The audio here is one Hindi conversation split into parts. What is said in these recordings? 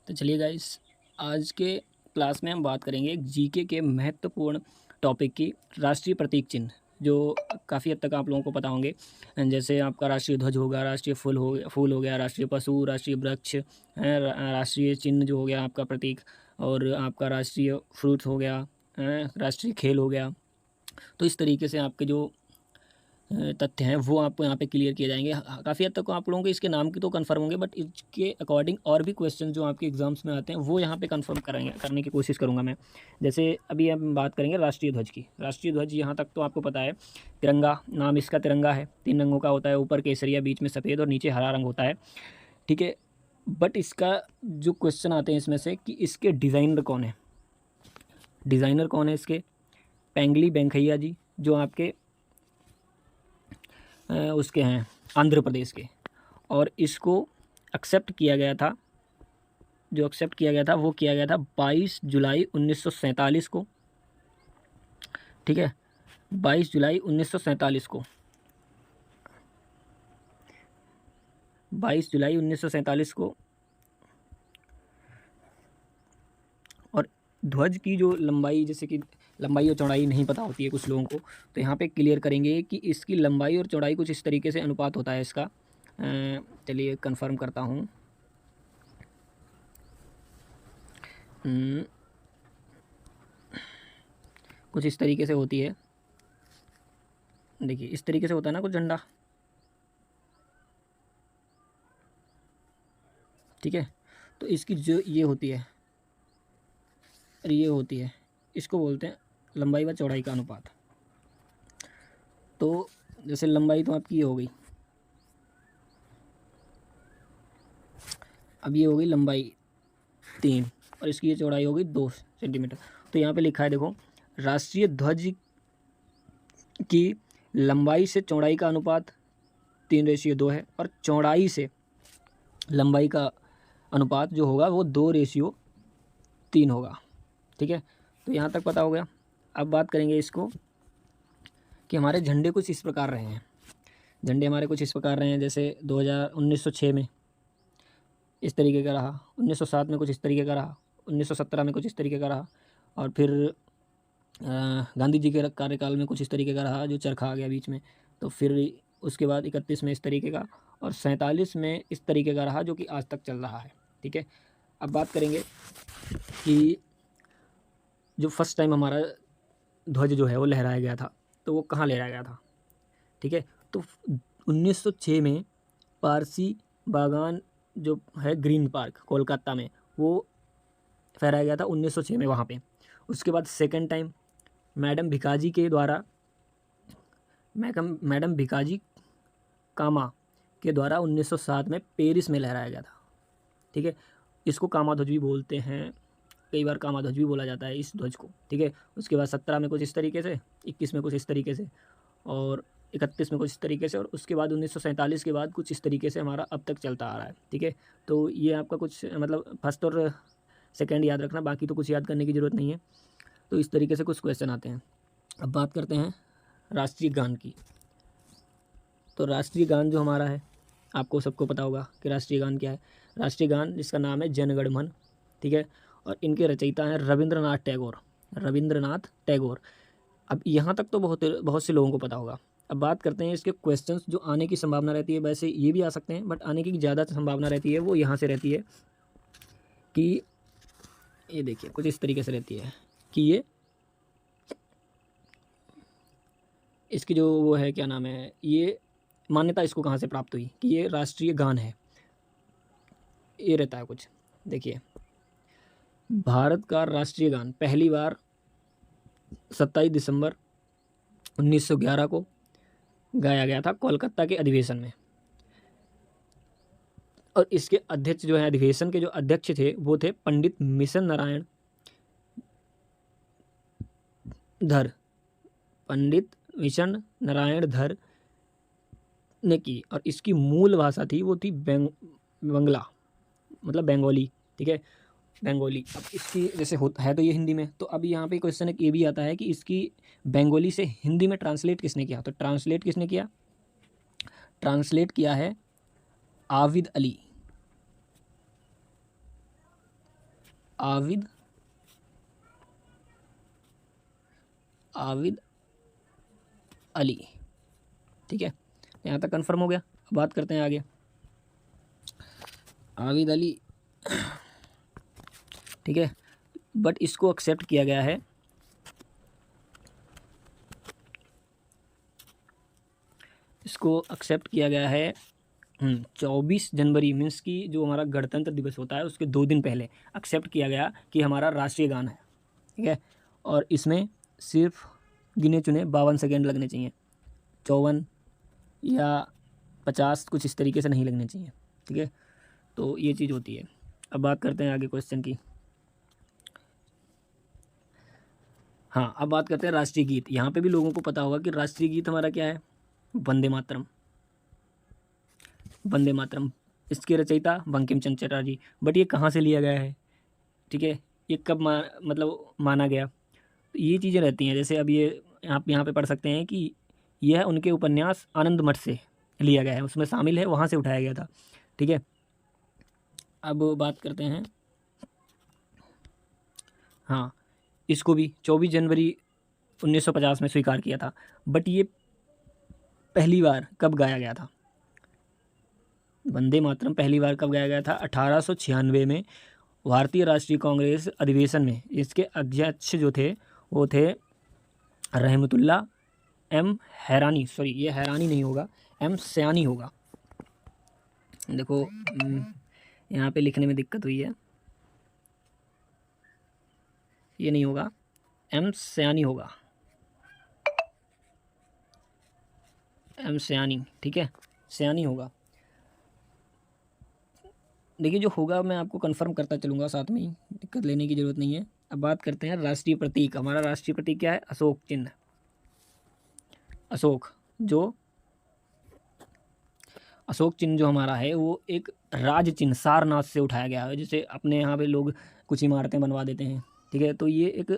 तो चलिए गाइस, आज के क्लास में हम बात करेंगे एक जीके के महत्वपूर्ण टॉपिक की, राष्ट्रीय प्रतीक चिन्ह, जो काफ़ी हद तक आप लोगों को पता होंगे। जैसे आपका राष्ट्रीय ध्वज होगा, राष्ट्रीय फूल हो गया, राष्ट्रीय पशु, राष्ट्रीय वृक्ष है, राष्ट्रीय चिन्ह जो हो गया आपका प्रतीक, और आपका राष्ट्रीय फ्रूट हो गया, राष्ट्रीय खेल हो गया। तो इस तरीके से आपके जो तथ्य हैं वो आपको यहाँ पे क्लियर किए जाएंगे। काफ़ी हद तक आप लोगों के इसके नाम की तो कंफर्म होंगे, बट इसके अकॉर्डिंग और भी क्वेश्चन जो आपके एग्जाम्स में आते हैं वो यहाँ पे कंफर्म करने की कोशिश करूँगा मैं। जैसे अभी हम बात करेंगे राष्ट्रीय ध्वज की। राष्ट्रीय ध्वज यहाँ तक तो आपको पता है, तिरंगा, नाम इसका तिरंगा है, 3 रंगों का होता है, ऊपर केसरिया, बीच में सफ़ेद और नीचे हरा रंग होता है। ठीक है, बट इसका जो क्वेश्चन आते हैं इसमें से कि इसके डिज़ाइनर कौन है। डिज़ाइनर कौन है इसके? पेंगली वेंकैया जी, जो आपके उसके हैं आंध्र प्रदेश के। और इसको एक्सेप्ट किया गया था, जो एक्सेप्ट किया गया था वो किया गया था 22 जुलाई 1947 को। ठीक है, 22 जुलाई 1947 को, 22 जुलाई 1947 को। और ध्वज की जो लंबाई, जैसे कि लंबाई और चौड़ाई नहीं पता होती है कुछ लोगों को, तो यहाँ पे क्लियर करेंगे कि इसकी लंबाई और चौड़ाई कुछ इस तरीके से अनुपात होता है इसका। चलिए कंफर्म करता हूँ। कुछ इस तरीके से होती है। देखिए इस तरीके से होता है ना कुछ झंडा। ठीक है, तो इसकी जो ये होती है और ये होती है, इसको बोलते हैं लंबाई व चौड़ाई का अनुपात। तो जैसे लंबाई तो आपकी ये हो गई, अब ये हो गई लंबाई 3 और इसकी ये चौड़ाई हो गई 2 सेंटीमीटर। तो यहाँ पे लिखा है, देखो, राष्ट्रीय ध्वज की लंबाई से चौड़ाई का अनुपात 3:2 है, और चौड़ाई से लंबाई का अनुपात जो होगा वो 2:3 होगा। ठीक है, तो यहाँ तक पता हो गया। अब बात करेंगे इसको कि हमारे झंडे कुछ इस प्रकार रहे हैं। झंडे हमारे कुछ इस प्रकार रहे हैं, जैसे 1906 में इस तरीके का रहा, 1907 में कुछ इस तरीके का रहा, 1917 में कुछ इस तरीके का रहा, और फिर गांधी जी के कार्यकाल में कुछ इस तरीके का रहा जो चरखा आ गया बीच में। तो फिर उसके बाद 31 में इस तरीके का, और 47 में इस तरीके का रहा, जो कि आज तक चल रहा है। ठीक है, अब बात करेंगे कि जो फर्स्ट टाइम हमारा ध्वज जो है वो लहराया गया था, तो वो कहाँ लहराया गया था। ठीक है, तो 1906 में पारसी बागान जो है, ग्रीन पार्क कोलकाता में, वो फहराया गया था 1906 में वहाँ पे। उसके बाद सेकंड टाइम मैडम भिकाजी कामा के द्वारा 1907 में पेरिस में लहराया गया था। ठीक है, इसको कामा ध्वज भी बोलते हैं, कई बार कामा ध्वज भी बोला जाता है इस ध्वज को। ठीक है, उसके बाद 17 में कुछ इस तरीके से, 21 में कुछ इस तरीके से, और 31 में कुछ इस तरीके से, और उसके बाद 1947 के बाद कुछ इस तरीके से हमारा अब तक चलता आ रहा है। ठीक है, तो ये आपका कुछ मतलब फर्स्ट और सेकंड याद रखना, बाकी तो कुछ याद करने की ज़रूरत नहीं है। तो इस तरीके से कुछ क्वेश्चन आते हैं। अब बात करते हैं राष्ट्रीय गान की। तो राष्ट्रीय गान जो हमारा है, आपको सबको पता होगा कि राष्ट्रीय गान क्या है। राष्ट्रीय गान जिसका नाम है जन गण मन। ठीक है, और इनके रचयिता हैं रविंद्रनाथ टैगोर। अब यहाँ तक तो बहुत बहुत से लोगों को पता होगा। अब बात करते हैं इसके क्वेश्चंस जो आने की संभावना रहती है। वैसे ये भी आ सकते हैं, बट आने की ज़्यादा संभावना रहती है वो यहाँ से रहती है कि ये देखिए कुछ इस तरीके से रहती है कि ये इसकी जो वो है, क्या नाम है, ये मान्यता इसको कहाँ से प्राप्त हुई कि ये राष्ट्रीय गान है। ये रहता है कुछ, देखिए, भारत का राष्ट्रीय गान पहली बार 27 दिसंबर 1911 को गाया गया था कोलकाता के अधिवेशन में। और इसके अध्यक्ष जो है, अधिवेशन के जो अध्यक्ष थे वो थे पंडित मिशन नारायण धर। पंडित मिशन नारायण धर ने की, और इसकी मूल भाषा थी वो थी बंगला, मतलब बंगाली। ठीक है, बंगाली। अब इसकी जैसे होता है तो ये हिंदी में, तो अब यहाँ पे क्वेश्चन एक ये भी आता है कि इसकी बंगाली से हिंदी में ट्रांसलेट किसने किया। तो ट्रांसलेट किसने किया? ट्रांसलेट किया है आविद अली। आविद अली। ठीक है, यहाँ तक कन्फर्म हो गया। अब बात करते हैं आगे। आविद अली, ठीक है, बट इसको एक्सेप्ट किया गया है, इसको एक्सेप्ट किया गया है 24 जनवरी मीन्स कि जो हमारा गणतंत्र दिवस होता है उसके 2 दिन पहले एक्सेप्ट किया गया कि हमारा राष्ट्रीय गान है। ठीक है, और इसमें सिर्फ गिने चुने 52 सेकेंड लगने चाहिए, 54 या 50 कुछ इस तरीके से नहीं लगने चाहिए। ठीक है, तो ये चीज़ होती है। अब बात करते हैं आगे क्वेश्चन की। हाँ, अब बात करते हैं राष्ट्रीय गीत। यहाँ पे भी लोगों को पता होगा कि राष्ट्रीय गीत हमारा क्या है, वंदे मातरम। वंदे मातरम, इसके रचयिता बंकिम चंद्र चटर्जी। बट ये कहाँ से लिया गया है, ठीक है, ये कब मतलब माना गया, तो ये चीज़ें रहती हैं। जैसे अब ये आप यहाँ पे पढ़ सकते हैं कि यह उनके उपन्यास आनंद मठ से लिया गया है, उसमें शामिल है, वहाँ से उठाया गया था। ठीक है, अब बात करते हैं, हाँ, इसको भी 24 जनवरी 1950 में स्वीकार किया था। बट ये पहली बार कब गाया गया था, वंदे मातरम पहली बार कब गाया गया था, 1896 में भारतीय राष्ट्रीय कांग्रेस अधिवेशन में। इसके अध्यक्ष जो थे वो थे रहमतुल्ला एम हैरानी, सॉरी ये हैरानी नहीं होगा, एम सयानी होगा। देखो यहाँ पे लिखने में दिक्कत हुई है, ये नहीं होगा, एम सयानी होगा, एम सयानी। ठीक है, सयानी होगा। देखिए जो होगा मैं आपको कंफर्म करता चलूँगा साथ में ही, दिक्कत लेने की ज़रूरत नहीं है। अब बात करते हैं राष्ट्रीय प्रतीक। हमारा राष्ट्रीय प्रतीक क्या है, अशोक चिन्ह। अशोक चिन्ह जो हमारा है वो एक राज चिन्ह सारनाथ से उठाया गया है। जैसे अपने यहाँ पे लोग कुछ इमारतें बनवा देते हैं, ठीक है, तो ये एक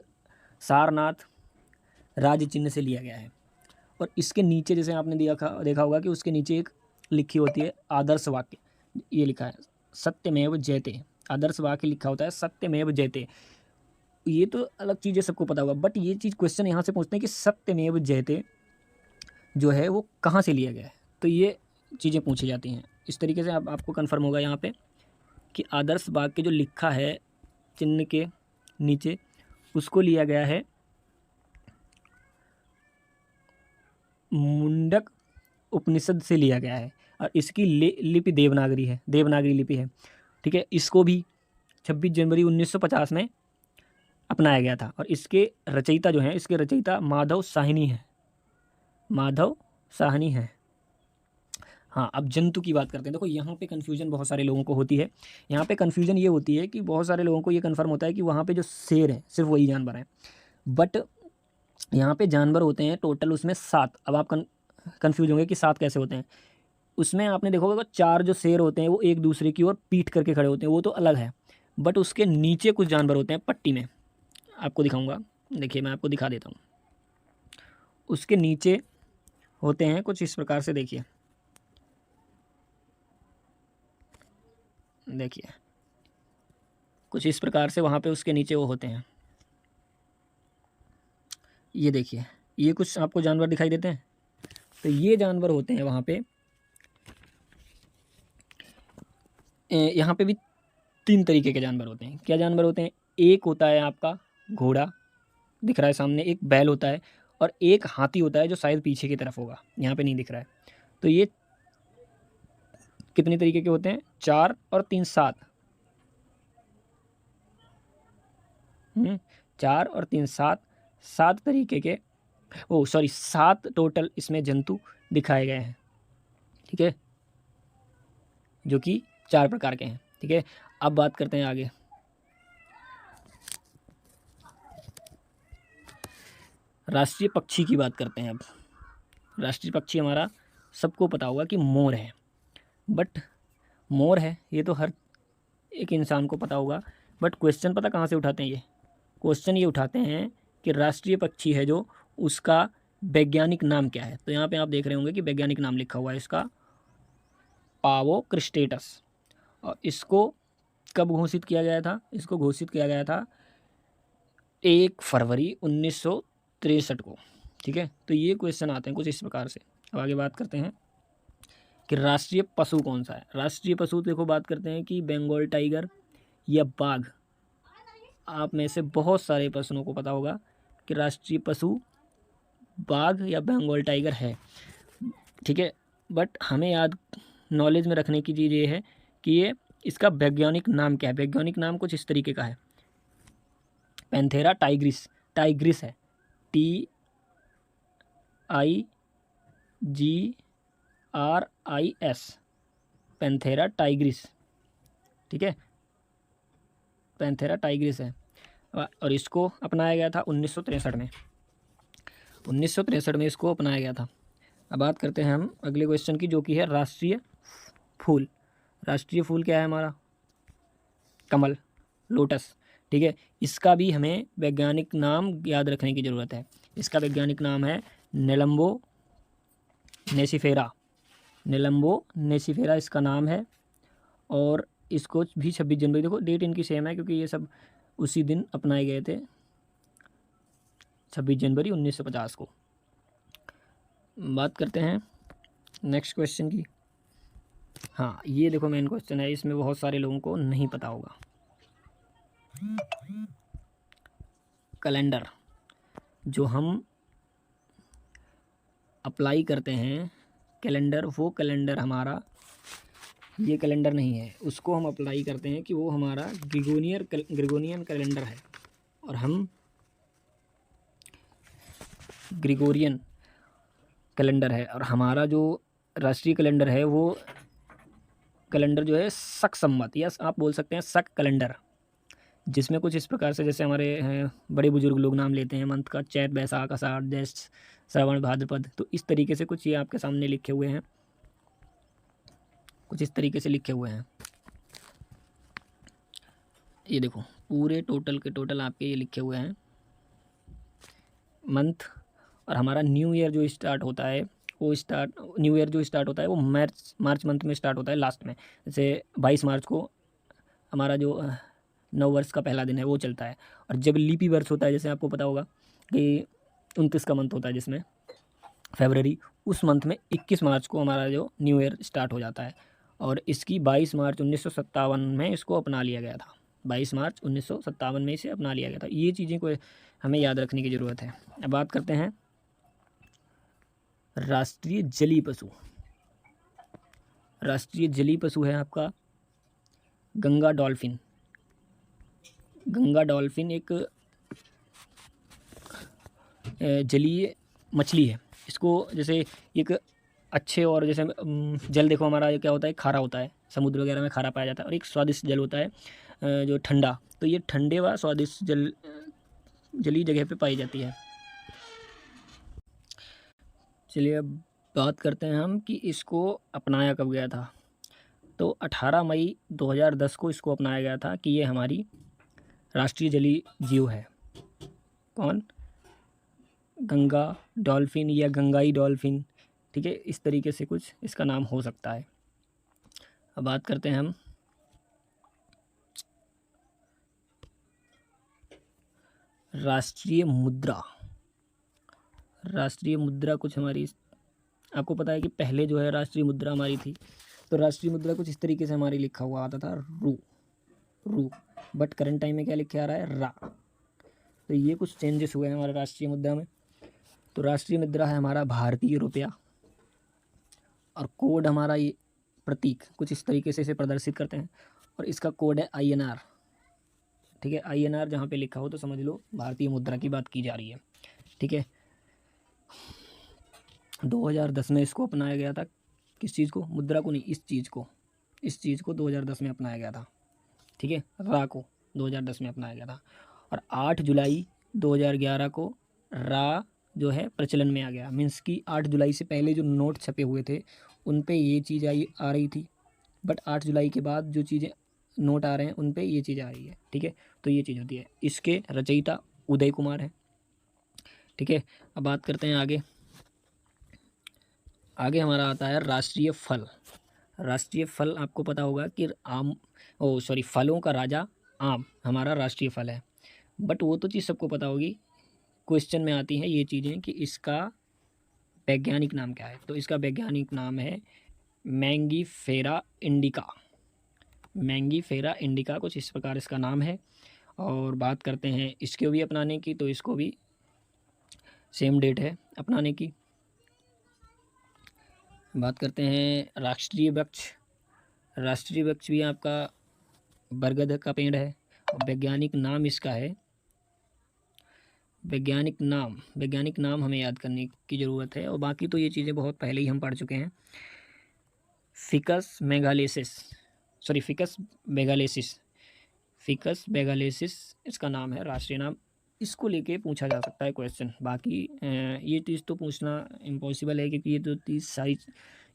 सारनाथ राज चिन्ह से लिया गया है। और इसके नीचे जैसे आपने देखा होगा कि उसके नीचे एक लिखी होती है आदर्श वाक्य, ये लिखा है सत्यमेव जयते। आदर्श वाक्य लिखा होता है सत्यमेव जयते। ये तो अलग चीज़ है, सबको पता होगा, बट ये चीज़ क्वेश्चन यहाँ से पूछते हैं कि सत्यमेव जयते जो है वो कहाँ से लिया गया है, तो ये चीज़ें पूछी जाती हैं। इस तरीके से आपको कन्फर्म होगा यहाँ पे कि आदर्श वाक्य जो लिखा है चिन्ह के नीचे उसको लिया गया है मुंडक उपनिषद से लिया गया है। और इसकी लिपि देवनागरी है, देवनागरी लिपि है। ठीक है, इसको भी 26 जनवरी 1950 में अपनाया गया था। और इसके रचयिता जो हैं, इसके रचयिता माधव साहनी है, माधव साहनी है। हाँ, अब जंतु की बात करते हैं। देखो यहाँ पे कन्फ्यूजन बहुत सारे लोगों को होती है। यहाँ पे कन्फ्यूजन ये होती है कि बहुत सारे लोगों को ये कन्फर्म होता है कि वहाँ पे जो शेर है सिर्फ वही जानवर है, बट यहाँ पे जानवर होते हैं टोटल उसमें 7। अब आप कन्फ्यूज होंगे कि 7 कैसे होते हैं। उसमें आपने देखा होगा 4 जो शेर होते हैं वो एक दूसरे की ओर पीठ करके खड़े होते हैं, वो तो अलग है। बट उसके नीचे कुछ जानवर होते हैं पट्टी में, आपको दिखाऊंगा, देखिए मैं आपको दिखा देता हूँ। उसके नीचे होते हैं कुछ इस प्रकार से, देखिए कुछ इस प्रकार से वहाँ पे उसके नीचे वो होते हैं। ये देखिए, ये कुछ आपको जानवर दिखाई देते हैं, तो ये जानवर होते हैं वहाँ पे। यहाँ पे भी 3 तरीके के जानवर होते हैं। क्या जानवर होते हैं, एक होता है आपका घोड़ा, दिख रहा है सामने, एक बैल होता है, और एक हाथी होता है जो शायद पीछे की तरफ होगा, यहाँ पे नहीं दिख रहा है। तो ये कितने तरीके के होते हैं, 4 और 3 7, 4 और 3 7 तरीके के, 7 टोटल इसमें जंतु दिखाए गए हैं। ठीक है, जो कि 4 प्रकार के हैं। ठीक है, अब बात करते हैं आगे। राष्ट्रीय पक्षी की बात करते हैं। अब राष्ट्रीय पक्षी हमारा सबको पता होगा कि मोर है, बट मोर है ये तो हर एक इंसान को पता होगा, बट क्वेश्चन पता कहाँ से उठाते हैं, ये क्वेश्चन ये उठाते हैं कि राष्ट्रीय पक्षी है जो, उसका वैज्ञानिक नाम क्या है। तो यहाँ पे आप देख रहे होंगे कि वैज्ञानिक नाम लिखा हुआ है इसका पावो क्रिस्टेटस। और इसको कब घोषित किया गया था? इसको घोषित किया गया था 1 फरवरी 1963 को। ठीक है, तो ये क्वेश्चन आते हैं कुछ इस प्रकार से। अब आगे बात करते हैं कि राष्ट्रीय पशु कौन सा है। राष्ट्रीय पशु देखो बात करते हैं कि बंगाल टाइगर या बाघ। आप में से बहुत सारे प्रश्नों को पता होगा कि राष्ट्रीय पशु बाघ या बंगाल टाइगर है। ठीक है, बट हमें याद नॉलेज में रखने की चीज़ ये है कि ये इसका वैज्ञानिक नाम क्या है। वैज्ञानिक नाम कुछ इस तरीके का है, पैंथेरा टाइग्रिस। टाइग्रिस है, TIGRIS, पैंथेरा टाइग्रिस। ठीक है, पैंथेरा टाइग्रिस है और इसको अपनाया गया था 1963 में। 1963 में इसको अपनाया गया था। अब बात करते हैं हम अगले क्वेश्चन की, जो कि है राष्ट्रीय फूल। राष्ट्रीय फूल क्या है हमारा? कमल, लोटस। ठीक है, इसका भी हमें वैज्ञानिक नाम याद रखने की ज़रूरत है। इसका वैज्ञानिक नाम है नेलम्बो नेसिफेरा। नेलम्बो नेसिफेरा इसका नाम है और इसको भी 26 जनवरी, देखो डेट इनकी सेम है क्योंकि ये सब उसी दिन अपनाए गए थे, 26 जनवरी 1950 को। बात करते हैं नेक्स्ट क्वेश्चन की। हाँ, ये देखो मेन क्वेश्चन है, इसमें बहुत सारे लोगों को नहीं पता होगा। कैलेंडर जो हम अप्लाई करते हैं, कैलेंडर, वो कैलेंडर हमारा ये कैलेंडर नहीं है, उसको हम अप्लाई करते हैं कि वो हमारा ग्रेगोरियन कैलेंडर है। और हम ग्रेगोरियन कैलेंडर है और हमारा जो राष्ट्रीय कैलेंडर है वो कैलेंडर जो है शक संवत, या आप बोल सकते हैं शक कैलेंडर, जिसमें कुछ इस प्रकार से, जैसे हमारे बड़े बुजुर्ग लोग नाम लेते हैं मंथ का, चैत बैसाख आषाढ़ ज्येष्ठ श्रवण भाद्रपद, तो इस तरीके से कुछ ये आपके सामने लिखे हुए हैं, कुछ इस तरीके से लिखे हुए हैं। ये देखो पूरे टोटल के टोटल आपके ये लिखे हुए हैं मंथ। और हमारा न्यू ईयर जो स्टार्ट होता है वो न्यू ईयर जो स्टार्ट होता है वो मार्च मंथ में स्टार्ट होता है लास्ट में। जैसे 22 मार्च को हमारा जो नव वर्ष का पहला दिन है वो चलता है। और जब लीपी वर्ष होता है, जैसे आपको पता होगा कि 29 का मंथ होता है जिसमें फरवरी, उस मंथ में 21 मार्च को हमारा जो न्यू ईयर स्टार्ट हो जाता है। और इसकी 22 मार्च 1957 में इसको अपना लिया गया था। 22 मार्च 1957 में इसे अपना लिया गया था। ये चीज़ें को हमें याद रखने की ज़रूरत है। अब बात करते हैं राष्ट्रीय जलीय पशु। राष्ट्रीय जलीय पशु है आपका गंगा डॉल्फिन। गंगा डॉल्फिन एक जलीय मछली है। इसको जैसे एक अच्छे, और जैसे जल देखो हमारा ये क्या होता है, खारा होता है, समुद्र वगैरह में खारा पाया जाता है, और एक स्वादिष्ट जल होता है जो ठंडा। तो ये ठंडे व स्वादिष्ट जलीय जगह पे पाई जाती है। चलिए अब बात करते हैं हम कि इसको अपनाया कब गया था। तो 18 मई 2010 को इसको अपनाया गया था कि ये हमारी राष्ट्रीय जलीय जीव है। कौन? गंगा डॉल्फिन या गंगाई डॉल्फिन। ठीक है, इस तरीके से कुछ इसका नाम हो सकता है। अब बात करते हैं हम राष्ट्रीय मुद्रा। राष्ट्रीय मुद्रा कुछ हमारी, आपको पता है कि पहले जो है राष्ट्रीय मुद्रा हमारी थी, तो राष्ट्रीय मुद्रा कुछ इस तरीके से हमारी लिखा हुआ आता था रू, बट करंट टाइम में क्या लिखा आ रहा है, रा। तो ये कुछ चेंजेस हुए हैं हमारे राष्ट्रीय मुद्रा में। तो राष्ट्रीय मुद्रा है हमारा भारतीय रुपया, और कोड हमारा ये प्रतीक कुछ इस तरीके से इसे प्रदर्शित करते हैं, और इसका कोड है INR। ठीक है, INR जहाँ पे लिखा हो तो समझ लो भारतीय मुद्रा की बात की जा रही है। ठीक है, 2010 में इसको अपनाया गया था। किस चीज़ को? मुद्रा को नहीं, इस चीज़ को 2010 में अपनाया गया था। ठीक है, रा को 2010 में अपनाया गया था। और 8 जुलाई 2011 को रा जो है प्रचलन में आ गया। मीन्स कि 8 जुलाई से पहले जो नोट छपे हुए थे उन पे ये चीज़ आ रही थी, बट 8 जुलाई के बाद जो चीज़ें नोट आ रहे हैं उन पे ये चीज़ आ रही है। ठीक है, तो ये चीज़ होती है। इसके रचयिता उदय कुमार हैं। ठीक है, अब बात करते हैं आगे। आगे हमारा आता है राष्ट्रीय फल। राष्ट्रीय फल आपको पता होगा कि आम फलों का राजा आम हमारा राष्ट्रीय फल है। बट वो तो चीज़ सबको पता होगी, क्वेश्चन में आती हैं ये चीज़ें कि इसका वैज्ञानिक नाम क्या है। तो इसका वैज्ञानिक नाम है मैंगीफेरा इंडिका। मैंगीफेरा इंडिका कुछ इस प्रकार इसका नाम है। और बात करते हैं इसको भी अपनाने की, तो इसको भी सेम डेट है अपनाने की। बात करते हैं राष्ट्रीय वृक्ष। राष्ट्रीय वृक्ष भी आपका बरगद का पेड़ है। वैज्ञानिक नाम इसका है, वैज्ञानिक नाम हमें याद करने की ज़रूरत है। और बाकी तो ये चीज़ें बहुत पहले ही हम पढ़ चुके हैं। फिकस मेगालेसिस इसका नाम है, राष्ट्रीय नाम। इसको लेके पूछा जा सकता है क्वेश्चन। बाकी ये चीज़ तो पूछना इम्पॉसिबल है, क्योंकि ये तो 30 सारी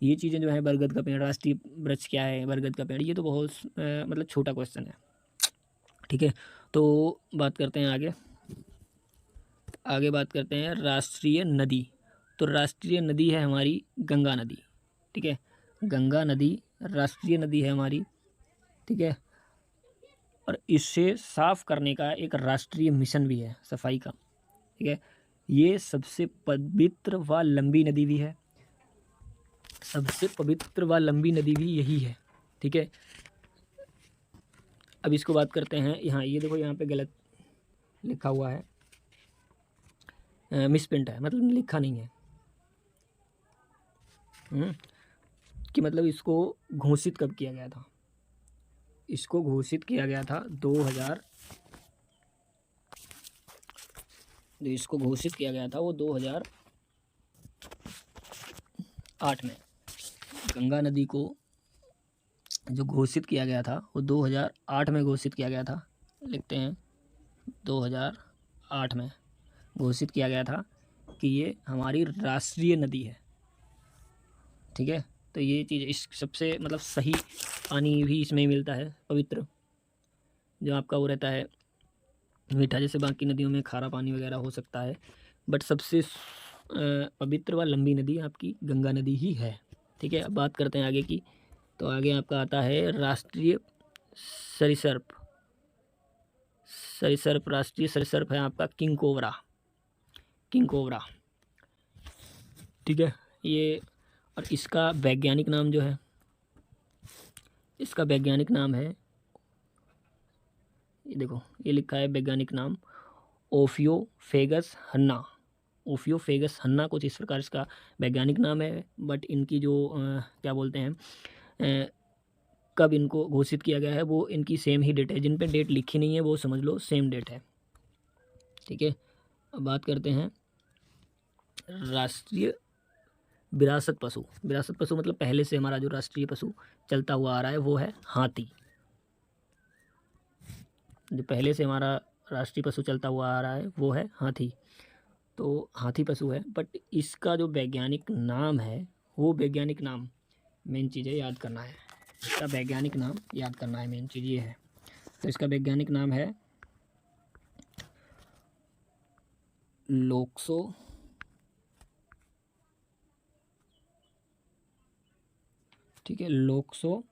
ये चीज़ें जो है, बरगद का पेड़, राष्ट्रीय वृक्ष क्या है, बरगद का पेड़, ये तो बहुत मतलब छोटा क्वेश्चन है। ठीक है, तो बात करते हैं आगे बात करते हैं राष्ट्रीय नदी। तो राष्ट्रीय नदी है हमारी गंगा नदी। ठीक है, गंगा नदी राष्ट्रीय नदी है हमारी। ठीक है, और इसे साफ करने का एक राष्ट्रीय मिशन भी है, सफाई का। ठीक है, ये सबसे पवित्र व लंबी नदी भी है, सबसे पवित्र व लंबी नदी भी यही है। ठीक है, अब इसको बात करते हैं। यहाँ ये देखो, यहाँ पे गलत लिखा हुआ है, मिसप्रिंट है, मतलब लिखा नहीं है। कि मतलब इसको घोषित कब किया गया था। इसको घोषित किया गया था 2000, जो इसको घोषित किया गया था वो 2008 में। गंगा नदी को जो घोषित किया गया था वो 2008 में घोषित किया गया था। लिखते हैं 2008 में घोषित किया गया था कि ये हमारी राष्ट्रीय नदी है। ठीक है, तो ये चीज़ इस सबसे मतलब सही पानी भी इसमें मिलता है, पवित्र, जो आपका वो रहता है मीठा। जैसे बाकी नदियों में खारा पानी वगैरह हो सकता है, बट सबसे पवित्र व लंबी नदी आपकी गंगा नदी ही है। ठीक है, अब बात करते हैं आगे की। तो आगे आपका आता है राष्ट्रीय सरीसृप। राष्ट्रीय सरीसृप है आपका किंग कोबरा। ठीक है, ये और इसका वैज्ञानिक नाम जो है, इसका वैज्ञानिक नाम है, ये देखो ये लिखा है वैज्ञानिक नाम ओफियोफेगस हन्ना कुछ इस प्रकार इसका वैज्ञानिक नाम है। बट इनकी जो क्या बोलते हैं, कब इनको घोषित किया गया है वो इनकी सेम ही डेट है। जिन पे डेट लिखी नहीं है वो समझ लो सेम डेट है। ठीक है, अब बात करते हैं राष्ट्रीय विरासत पशु मतलब पहले से हमारा जो राष्ट्रीय पशु चलता हुआ आ रहा है वो है हाथी। जो पहले से हमारा राष्ट्रीय पशु चलता हुआ आ रहा है वो है हाथी। तो हाथी पशु है, बट इसका जो वैज्ञानिक नाम है, वो वैज्ञानिक नाम मेन चीज़ है याद करना है। इसका वैज्ञानिक नाम याद करना है, मेन चीज़ ये है। तो इसका वैज्ञानिक नाम है लोक्सो ठीक है, लोक्सोडोंटा।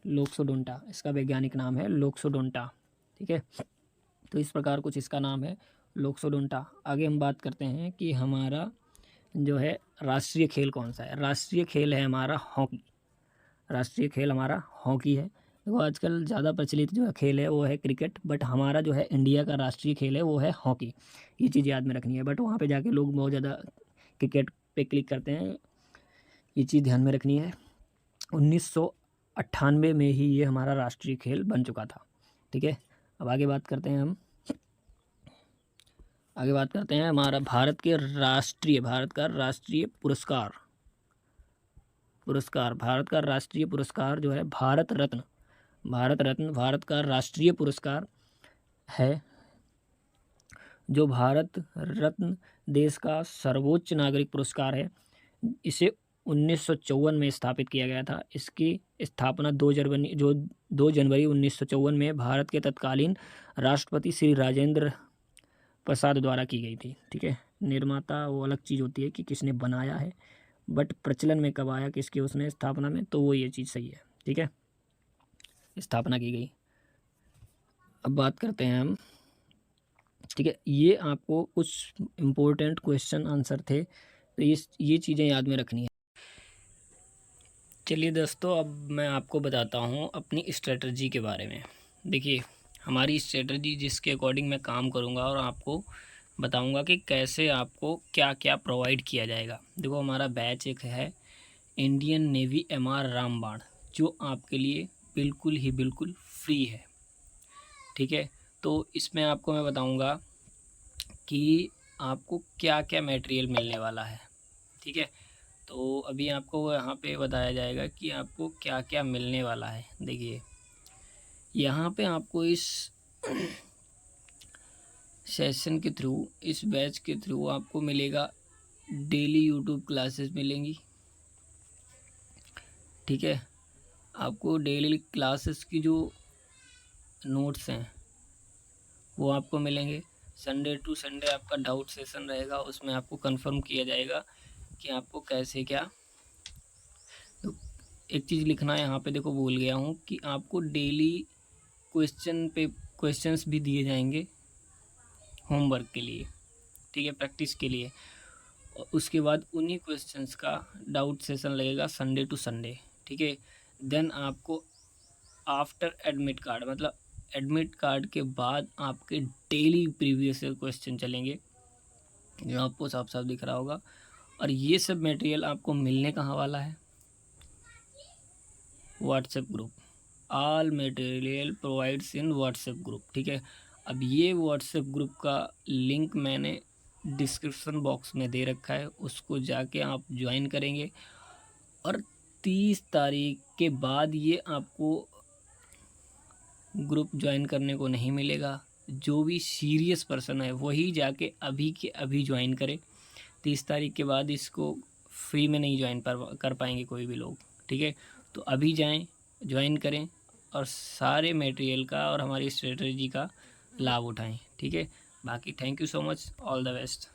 लोक्सोडोंटा इसका वैज्ञानिक नाम है, लोक्सोडोंटा। ठीक है, तो इस प्रकार कुछ इसका नाम है, लोक्सोडोंटा। आगे हम बात करते हैं कि हमारा जो है राष्ट्रीय खेल कौन सा है। राष्ट्रीय खेल है हमारा हॉकी। राष्ट्रीय खेल हमारा हॉकी है। देखो आजकल ज़्यादा प्रचलित जो खेल है वो है क्रिकेट, बट हमारा जो है इंडिया का राष्ट्रीय खेल है वो है हॉकी। ये चीज़ याद में रखनी है। बट वहाँ पे जाके लोग बहुत ज़्यादा क्रिकेट पे क्लिक करते हैं, ये चीज़ ध्यान में रखनी है। 1998 में ही ये हमारा राष्ट्रीय खेल बन चुका था। ठीक है, अब आगे बात करते हैं हमारा भारत का राष्ट्रीय पुरस्कार। भारत का राष्ट्रीय पुरस्कार जो है भारत रत्न भारत का राष्ट्रीय पुरस्कार है, जो भारत रत्न देश का सर्वोच्च नागरिक पुरस्कार है। इसे 1954 में स्थापित किया गया था। इसकी स्थापना 2 जनवरी 1954 में भारत के तत्कालीन राष्ट्रपति श्री राजेंद्र प्रसाद द्वारा की गई थी। ठीक है, निर्माता वो अलग चीज़ होती है कि किसने बनाया है, बट प्रचलन में कब आया, किसके उसने स्थापना में, तो वो ये चीज़ सही है। ठीक है, स्थापना की गई। अब बात करते हैं हम। ठीक है, ये आपको कुछ इम्पोर्टेंट क्वेश्चन आंसर थे, तो ये चीज़ें याद में रखनी है। चलिए दोस्तों, अब मैं आपको बताता हूँ अपनी स्ट्रेटजी के बारे में। देखिए, हमारी स्ट्रेटजी जिसके अकॉर्डिंग मैं काम करूँगा और आपको बताऊँगा कि कैसे आपको क्या क्या प्रोवाइड किया जाएगा। देखो, हमारा बैच एक है इंडियन नेवी MR रामबाण, जो आपके लिए बिल्कुल फ्री है। ठीक है, तो इसमें आपको मैं बताऊँगा कि आपको क्या क्या मटेरियल मिलने वाला है। ठीक है, तो अभी आपको यहाँ पे बताया जाएगा कि आपको क्या क्या मिलने वाला है। देखिए, यहाँ पे आपको इस सेशन के थ्रू, इस बैच के थ्रू आपको मिलेगा डेली यूट्यूब क्लासेस मिलेंगी। ठीक है, आपको डेली क्लासेस की जो नोट्स हैं वो आपको मिलेंगे। संडे टू संडे आपका डाउट सेशन रहेगा, उसमें आपको कंफर्म किया जाएगा कि आपको कैसे क्या। तो एक चीज़ लिखना यहाँ पे देखो, भूल गया हूँ कि आपको डेली क्वेश्चंस भी दिए जाएंगे होमवर्क के लिए। ठीक है, प्रैक्टिस के लिए। और उसके बाद उन्हीं क्वेश्चंस का डाउट सेशन लगेगा संडे टू संडे। ठीक है, देन आपको आफ्टर एडमिट कार्ड, मतलब एडमिट कार्ड के बाद आपके डेली प्रीवियस ईयर क्वेश्चन चलेंगे, जो आपको साफ साफ दिख रहा होगा। और ये सब मटेरियल आपको मिलने कहाँ वाला है? WhatsApp group. All material provides in WhatsApp group. ठीक है, अब ये व्हाट्सएप ग्रुप का लिंक मैंने डिस्क्रिप्शन बॉक्स में दे रखा है, उसको जाके आप ज्वाइन करेंगे। और 30 तारीख के बाद ये आपको ग्रुप ज्वाइन करने को नहीं मिलेगा। जो भी सीरियस पर्सन है वही जाके अभी के अभी ज्वाइन करे। 30 तारीख के बाद इसको फ्री में नहीं ज्वाइन कर पाएंगे कोई भी लोग। ठीक है, तो अभी जाएं, ज्वाइन करें और सारे मटेरियल का और हमारी स्ट्रेटजी का लाभ उठाएं। ठीक है, बाकी thank you so much, all the best.